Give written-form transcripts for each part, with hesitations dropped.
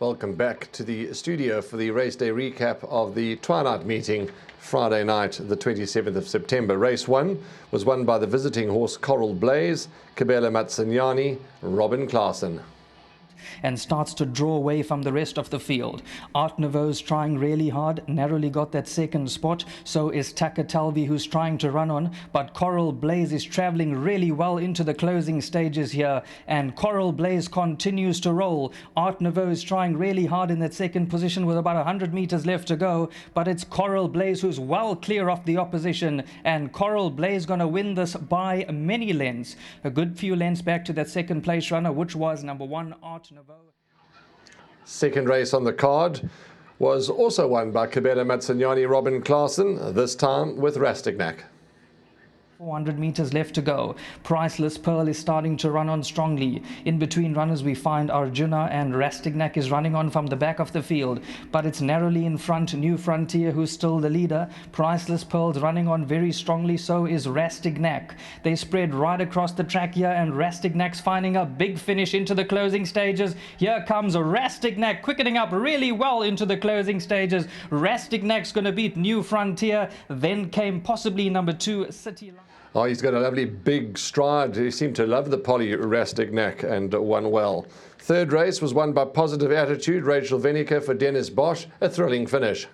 Welcome back to the studio for the Raceday recap of the twilight meeting Friday night, the 27th of September. Race 1 was won by the visiting horse Coral Blaze, Kabela Matsanyani, Robin Klaasen. And starts to draw away from the rest of the field. Art Nouveau's trying really hard, narrowly got that second spot. So is Takatalvi, who's trying to run on. But Coral Blaze is travelling really well into the closing stages here. And Coral Blaze continues to roll. Art Nouveau is trying really hard in that second position with about 100 metres left to go. But it's Coral Blaze who's well clear of the opposition. And Coral Blaze going to win this by many lengths. A good few lengths back to that second place runner, which was number 1, Art Nouveau. Second race on the card was also won by Kabela Matsanyani, Robin Klaasen, this time with Rastignac. 400 metres left to go. Priceless Pearl is starting to run on strongly. In between runners we find Arjuna, and Rastignac is running on from the back of the field. But it's narrowly in front New Frontier, who's still the leader. Priceless Pearl's running on very strongly, so is Rastignac. They spread right across the track here, and Rastignac's finding a big finish into the closing stages. Here comes Rastignac quickening up really well into the closing stages. Rastignac's going to beat New Frontier. Then came possibly number 2, City Line. Oh, he's got a lovely big stride. He seemed to love the Polly Rastignac and won well. Third race was won by Positive Attitude, Rachel Venica for Dennis Bosch, a thrilling finish.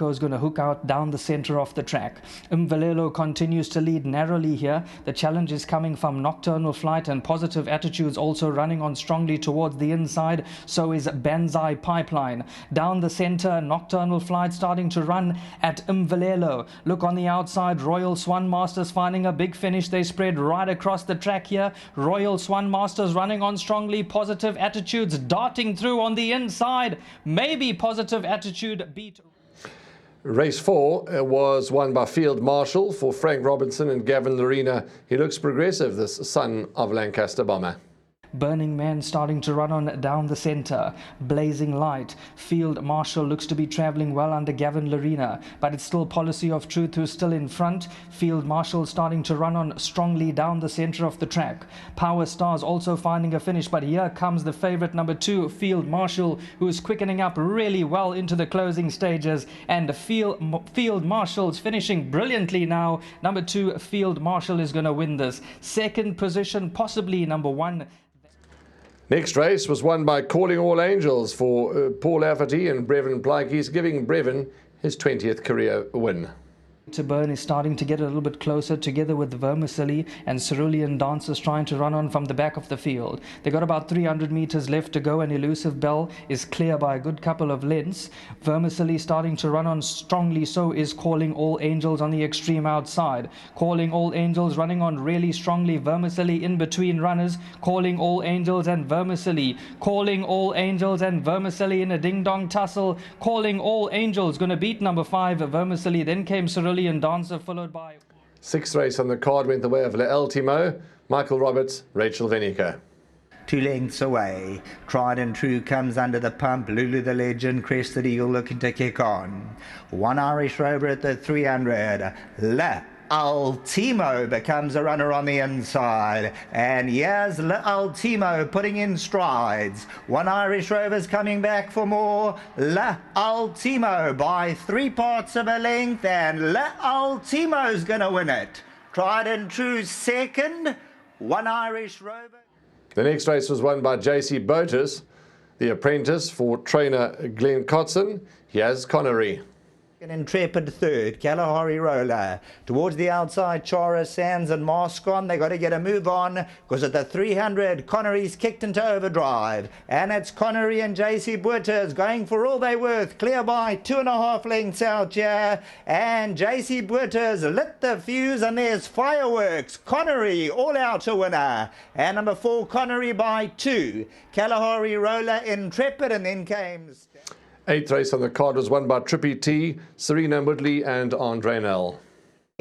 Is going to hook out down the center of the track. Mvalelo continues to lead narrowly here. The challenge is coming from Nocturnal Flight, and Positive Attitudes also running on strongly towards the inside. So is Banzai Pipeline. Down the center, Nocturnal Flight starting to run at Mvalelo. Look on the outside, Royal Swan Masters finding a big finish. They spread right across the track here. Royal Swan Masters running on strongly. Positive Attitudes darting through on the inside. Maybe Positive Attitude beat. Race 4 was won by Field Marshal for Frank Robinson and Gavin Lorena. He looks progressive, this son of Lancaster Bomber. Burning Man starting to run on down the center. Blazing Light. Field Marshal looks to be travelling well under Gavin Lorena, but it's still Policy of Truth who's still in front. Field Marshal starting to run on strongly down the center of the track. Power Stars also finding a finish, but here comes the favourite number 2, Field Marshal, who's quickening up really well into the closing stages, and Field Marshal's finishing brilliantly now. Number 2, Field Marshal is going to win this. Second position, possibly number 1. Next race was won by Calling All Angels for Paul Lafferty and Brevin Plykies, giving Brevin his 20th career win. To Burn is starting to get a little bit closer, together with Vermicelli and Cerulean Dancers trying to run on from the back of the field. They got about 300 metres left to go, and Elusive Bell is clear by a good couple of lengths. Vermicelli starting to run on strongly, so is Calling All Angels on the extreme outside. Calling All Angels running on really strongly. Vermicelli in between runners. Calling All Angels and Vermicelli. Calling All Angels and Vermicelli in a ding-dong tussle. Calling All Angels going to beat number 5, Vermicelli. Then came Cerulean Dancer, followed by... Sixth race on the card went the way of Le Ultimo, Michael Roberts, Rachel Venica. 2 lengths away. Tried and True comes under the pump. Lulu the Legend, Crested Eagle looking to kick on. 1 Irish Rover at the 300. Le Ultimo becomes a runner on the inside, and here's Le Ultimo putting in strides. 1 Irish Rover's coming back for more. Le Ultimo by 3 parts of a length, and Le Ultimo's gonna win it. Tried and True second. 1 Irish Rover. The next race was won by JC Botus, the apprentice for trainer Glenn Cotson. Here's Connery. An Intrepid third, Kalahari Roller. Towards the outside, Chara, Sands and Maskon. They got to get a move on, because at the 300, Connery's kicked into overdrive. And it's Connery and JC Butters going for all they worth. Clear by 2.5 lengths out here. And JC Butters lit the fuse, and there's fireworks. Connery all out a winner. And number 4, Connery by 2. Kalahari Roller, Intrepid, and then came... Eighth race on the card was won by Trippy T, Serena Woodley and Andre Nell.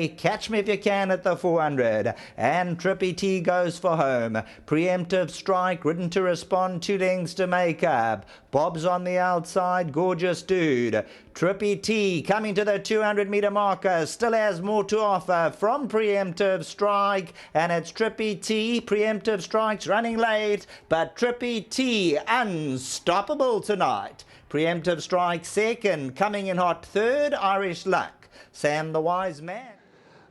Catch Me If You Can at the 400, and Trippy T goes for home. Preemptive Strike, ridden to respond, 2 lengths to make up. Bob's on the outside, Gorgeous Dude. Trippy T coming to the 200-meter marker, still has more to offer from Preemptive Strike, and it's Trippy T. Preemptive Strike's running late, but Trippy T unstoppable tonight. Preemptive Strike second, coming in hot third, Irish Luck. Sam the Wise Man.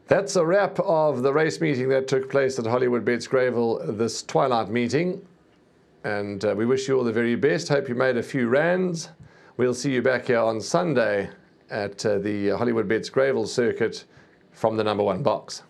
That's a wrap of the race meeting that took place at Hollywoodbets Greyville this twilight meeting. And we wish you all the very best. Hope you made a few rands. We'll see you back here on Sunday at the Hollywoodbets Greyville circuit from the number 1 box.